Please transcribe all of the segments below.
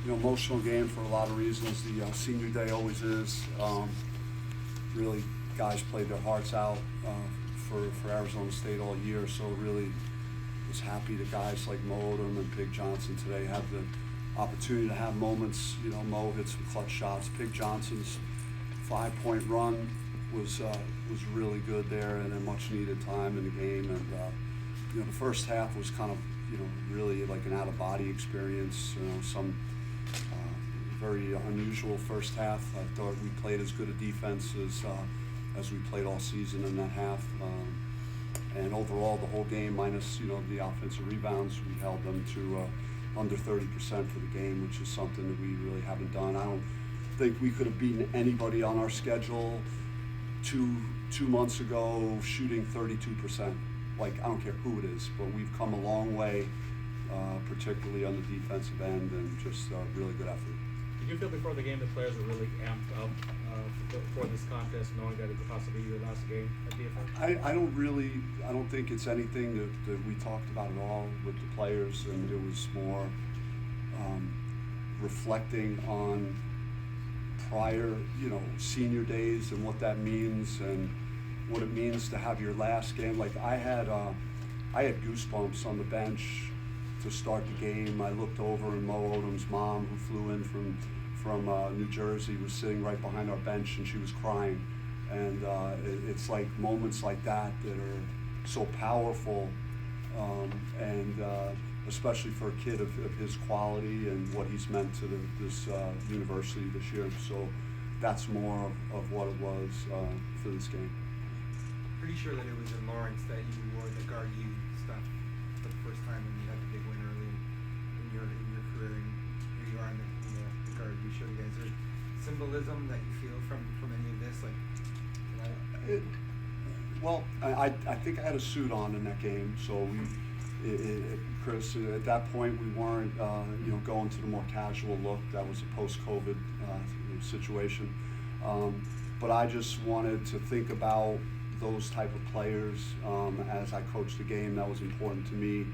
Emotional game for a lot of reasons. The senior day always is. Really, guys played their hearts out for Arizona State all year, so really was happy that guys like Mo Odom and Pig Johnson today had the opportunity to have moments. Mo hit some clutch shots. Pig Johnson's 5-point run was really good there, and a much needed time in the game. And the first half was kind of really like an out of body experience. Some very unusual first half. I thought we played as good a defense as we played all season in that half. And overall, the whole game, minus the offensive rebounds, we held them to under 30% for the game, which is something that we really haven't done. I don't think we could have beaten anybody on our schedule two months ago shooting 32%. Like, I don't care who it is, but we've come a long way, particularly on the defensive end, and just really good effort. Did you feel before the game the players were really amped up for this contest, knowing that it could possibly be your last game at DFL? I don't think it's anything that we talked about at all with the players, and it was more reflecting on prior, senior days and what that means and what it means to have your last game. Like I had goosebumps on the bench to start the game. I looked over and Mo Odom's mom, who flew in from New Jersey, was sitting right behind our bench, and she was crying. And it's like moments like that are so powerful, and especially for a kid of his quality and what he's meant to this university this year. So that's more of what it was for this game. Pretty sure that it was in Lawrence that you wore the Guard U stuff for the first time, and you had the big win early in your career, and here you are in the Guard U shirt again. Is there symbolism that you feel from any of this? Well, I think I had a suit on in that game, so Chris, at that point we weren't going to the more casual look. That was a post-COVID situation, but I just wanted to think about those type of players as I coached the game. That was important to me.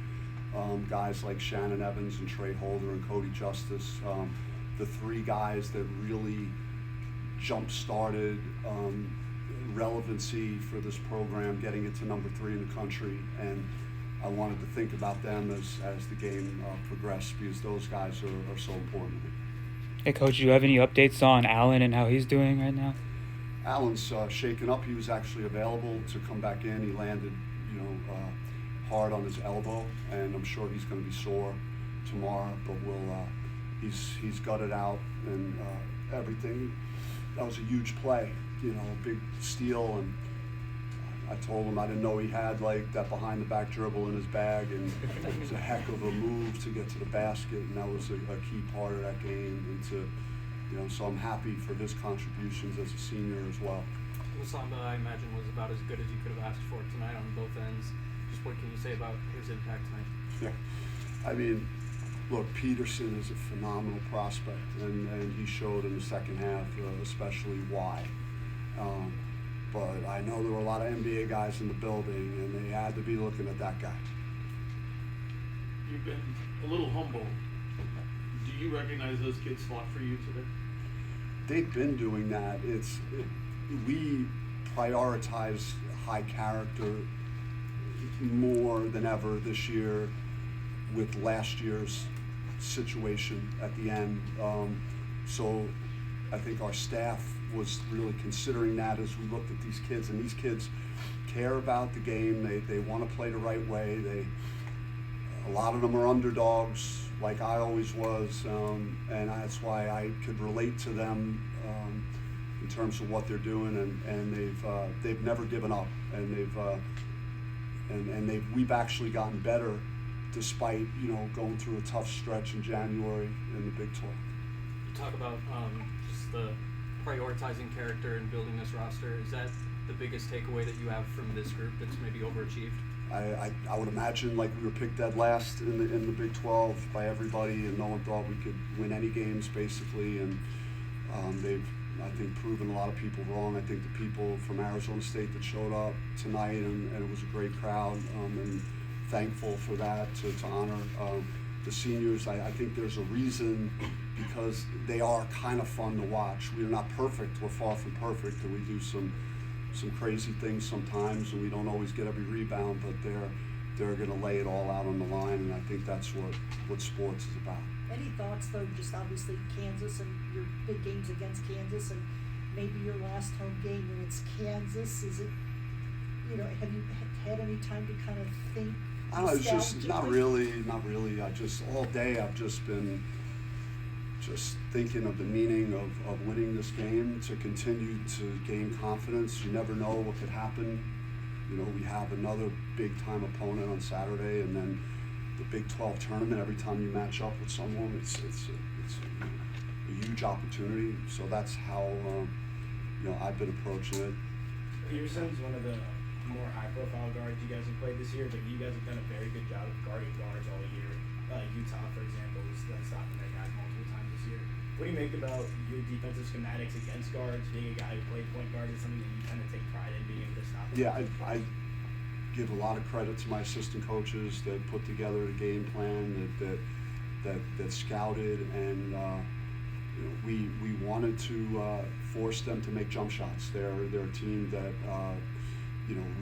Guys like Shannon Evans and Trey Holder and Cody Justice, the three guys that really jump-started relevancy for this program, getting it to number 3 in the country, and I wanted to think about them as the game progressed, because those guys are so important to me. Hey, Coach, do you have any updates on Allen and how he's doing right now? Allen's shaken up. He was actually available to come back in. He landed, hard on his elbow, and I'm sure he's going to be sore tomorrow. But he's gutted out and everything. That was a huge play, big steal, and I told him I didn't know he had like that behind the back dribble in his bag, and it was a heck of a move to get to the basket, and that was a key part of that game. And so I'm happy for his contributions as a senior as well. Musamba, I imagine, was about as good as you could have asked for tonight on both ends. Just what can you say about his impact tonight? Yeah, I mean, look, Peterson is a phenomenal prospect, and he showed in the second half, especially why. But I know there were a lot of NBA guys in the building, and they had to be looking at that guy. You've been a little humble. Do you recognize those kids fought for you today? They've been doing that. We prioritize high character more than ever this year with last year's situation at the end. So I think our staff was really considering that as we looked at these kids, and these kids care about the game. They want to play the right way. A lot of them are underdogs, like I always was, and that's why I could relate to them in terms of what they're doing, and they've never given up, and we've actually gotten better despite going through a tough stretch in January in the Big 12. You talk about just the prioritizing character and building this roster. Is that the biggest takeaway that you have from this group that's maybe overachieved? I would imagine, like, we were picked dead last in the Big 12 by everybody, and no one thought we could win any games basically, and they've, I think, proven a lot of people wrong. I think the people from Arizona State that showed up tonight, and it was a great crowd, and thankful for that, to honor the seniors, I think there's a reason, because they are kind of fun to watch. We're not perfect, we're far from perfect, and we do some crazy things sometimes, and we don't always get every rebound, but they're going to lay it all out on the line, and I think that's what sports is about. Any thoughts, though, just obviously Kansas and your big games against Kansas, and maybe your last home game when it's Kansas? Is it, have you had any time to kind of think? I don't know, it's just not really. I just, all day I've just been just thinking of the meaning of winning this game, to continue to gain confidence. You never know what could happen. We have another big-time opponent on Saturday, and then the Big 12 tournament. Every time you match up with someone, it's a huge opportunity. So that's how I've been approaching it. Peterson's one of the more high-profile guards you guys have played this year, but you guys have done a very good job of guarding guards all year. Utah, for example, has done stopping their guys multiple times this year. What do you make about your defensive schematics against guards? Being a guy who played point guard is something that you kind of take pride in, being able to stop them? Yeah, I give a lot of credit to my assistant coaches that put together a game plan that scouted, and we wanted to force them to make jump shots. They're a team that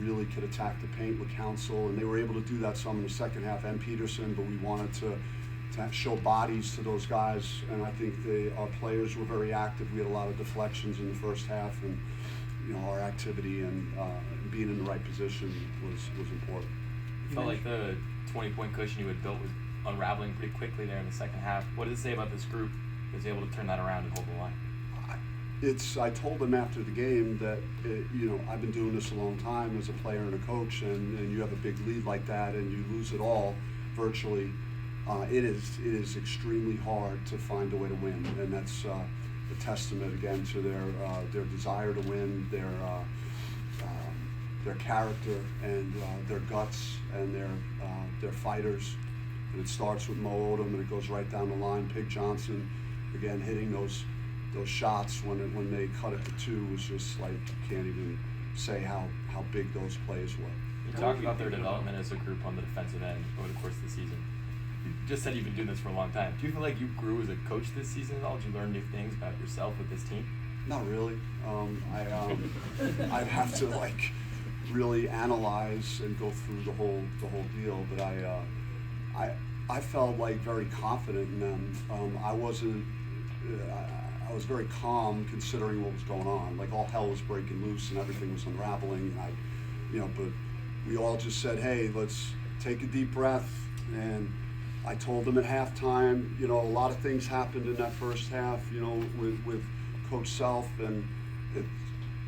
really could attack the paint with Council, and they were able to do that some in the second half, and Peterson, but we wanted to show bodies to those guys, and I think our players were very active. We had a lot of deflections in the first half, and our activity and being in the right position was important. You felt like the 20-point cushion you had built was unraveling pretty quickly there in the second half. What does it say about this group that was able to turn that around and hold the line? I told them after the game that I've been doing this a long time as a player and a coach, and you have a big lead like that and you lose it all virtually. It is extremely hard to find a way to win, and that's a testament again to their desire to win, their character and their guts, and their fighters. And it starts with Mo Odom, and it goes right down the line. Pig Johnson, again, hitting those shots when they cut it to two was just like, you can't even say how big those plays were. You talked about their development as a group on the defensive end over the course of the season. You just said you've been doing this for a long time. Do you feel like you grew as a coach this season at all? Did you learn new things about yourself with this team? Not really. I'd have to really analyze and go through the whole deal. But I felt very confident in them. I wasn't. I was very calm considering what was going on. All hell was breaking loose and everything was unraveling. And but we all just said, hey, let's take a deep breath. And I told them at halftime, a lot of things happened in that first half, with Coach Self, and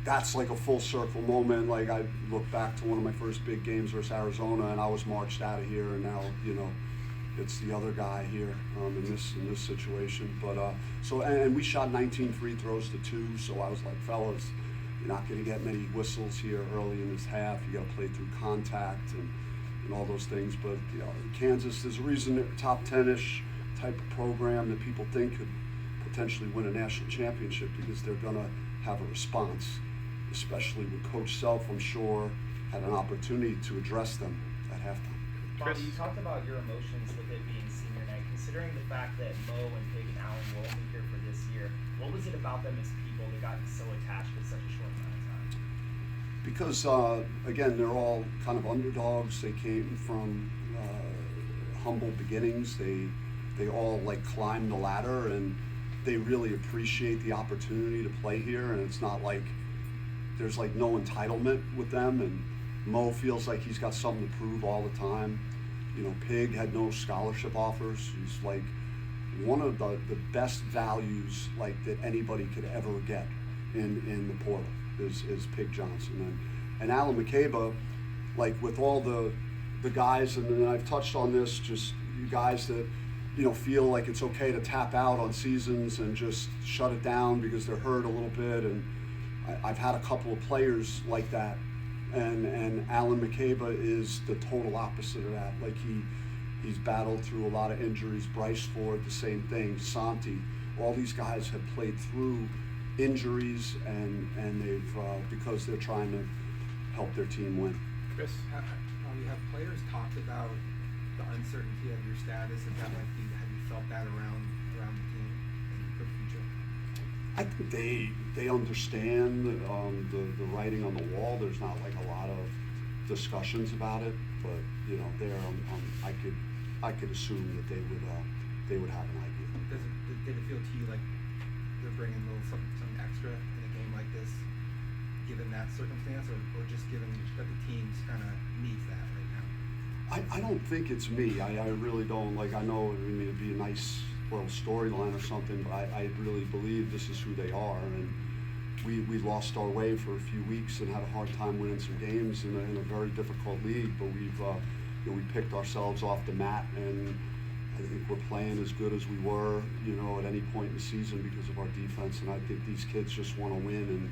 that's a full circle moment. I look back to one of my first big games versus Arizona, and I was marched out of here, and now, it's the other guy here in this situation. But and we shot 19 free throws to 2, so I was like, fellas, you're not going to get many whistles here early in this half. You got to play through contact and all those things. But Kansas, there's a reason they're top 10-ish type of program that people think could potentially win a national championship, because they're going to have a response, especially with Coach Self, I'm sure, had an opportunity to address them at halftime. Bobby, you talked about your emotions with it being senior night. Considering the fact that Mo and Pig and Allen were only here for this year, what was it about them as people that got so attached in such a short amount of time? Because, again, they're all kind of underdogs. They came from humble beginnings. They all climbed the ladder, and they really appreciate the opportunity to play here. And it's not like there's no entitlement with them. And Mo feels like he's got something to prove all the time. Pig had no scholarship offers. He's one of the best values that anybody could ever get in the portal is Pig Johnson. And Alan McCabe, with all the guys, and then I've touched on this, just you guys that feel like it's okay to tap out on seasons and just shut it down because they're hurt a little bit. And I've had a couple of players like that. And Alan McCabe is the total opposite of that. He's battled through a lot of injuries. Bryce Ford, the same thing. Santi, all these guys have played through injuries, and they've because they're trying to help their team win. Chris, you have players talked about the uncertainty of your status? Have you felt that around the team for the future? I think they understand the writing on the wall. There's not like a lot of discussions about it, but you know, I could assume that they would have an idea. Did it feel to you like they're bringing some extra in a game like this, given that circumstance, or just given that the team's kind of needs that right now? I don't think it's me. I really don't. Like, I know, I mean, it'd be a nice little storyline or something, but I really believe this is who they are. And we lost our way for a few weeks and had a hard time winning some games in a very difficult league. But we picked ourselves off the mat, and I think we're playing as good as we were, you know, at any point in the season because of our defense. And I think these kids just want to win.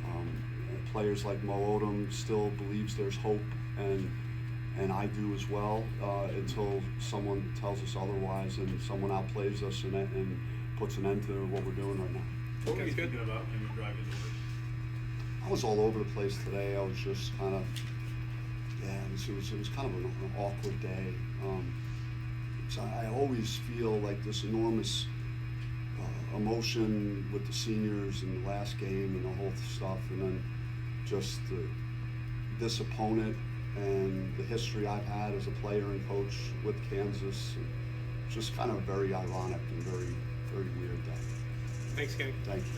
And players like Mo Odom still believes there's hope, and I do as well, until someone tells us otherwise and someone outplays us and puts an end to what we're doing right now. What were you thinking about when you were driving to work? I was all over the place today. I was just kind of, it was kind of an awkward day. So I always feel like this enormous emotion with the seniors and the last game and the whole stuff, and then just this opponent and the history I've had as a player and coach with Kansas. And just kind of very ironic and very, very weird day. Thanks, Kenny. Thank you.